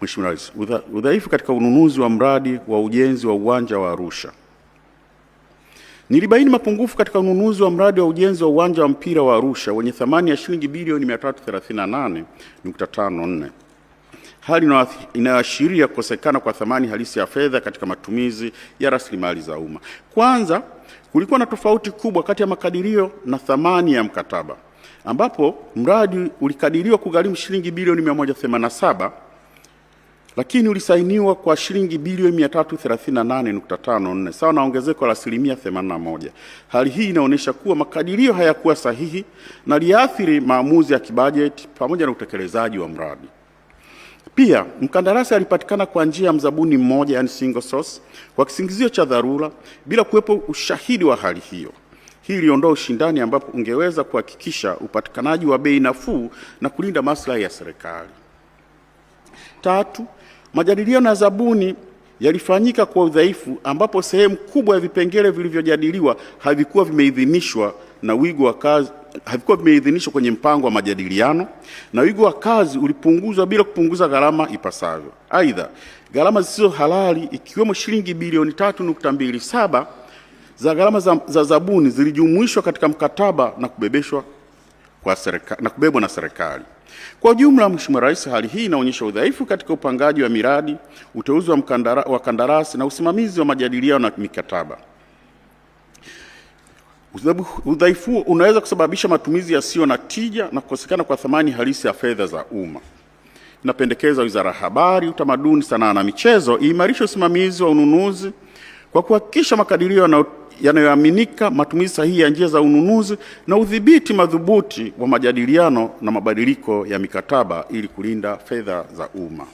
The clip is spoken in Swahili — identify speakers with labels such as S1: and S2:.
S1: Mheshimiwa Rais, udhaifu katika ununuzi wa mradi wa ujenzi wa uwanja wa Arusha. Nilibaini mapungufu katika ununuzi wa mradi wa ujenzi wa uwanja wa mpira wa Arusha wenye thamani ya shilingi bilioni 338.54. Hali inayoashiria kukosekana kwa thamani halisi ya fedha katika matumizi ya rasilimali za umma. Kwanza, kulikuwa na tofauti kubwa kati ya makadirio na thamani ya mkataba, ambapo mradi ulikadiriwa kugharimu shilingi bilioni 187 lakini ulisainiwa kwa shilingi bilioni 338.54 sawa na ongezeko la 81%. Hali hii inaonyesha kuwa makadirio hayakuwa sahihi na liathiri maamuzi ya kibajeti pamoja na utekelezaji wa mradi. Pia mkandarasi alipatikana kwa njia ya mzabuni mmoja, yani single source, kwa kisingizio cha dharura bila kuwepo ushahidi wa hali hiyo. Hii iliondoa ushindani ambapo ungeweza kuhakikisha upatikanaji wa bei nafuu na kulinda maslahi ya serikali. Tatu, majadiliano ya zabuni yalifanyika kwa udhaifu ambapo sehemu kubwa ya vipengele vilivyojadiliwa havikuwa vimeidhinishwa na wigo wa kazi havikuwa vimeidhinishwa kwenye mpango wa majadiliano, na wigo wa kazi ulipunguzwa bila kupunguza gharama ipasavyo. Aidha, gharama zisizo halali ikiwemo shilingi bilioni 3.27 za gharama za zabuni zilijumuishwa katika mkataba na kubebeshwa na kubebwa na serikali. Kwa ujumla, Mheshimiwa Rais, hali hii inaonyesha udhaifu katika upangaji wa miradi, uteuzi wa kandarasi na usimamizi wa majadiliano na mikataba. Udhaifu unaweza kusababisha matumizi yasiyo na tija na kukosekana kwa thamani halisi ya fedha za umma. Napendekeza Wizara ya Habari, Utamaduni, Sanaa na Michezo iimarishe usimamizi wa ununuzi kwa kuhakikisha makadirio yanayoaminika, matumizi sahihi ya njia za ununuzi na udhibiti madhubuti wa majadiliano na mabadiliko ya mikataba ili kulinda fedha za umma.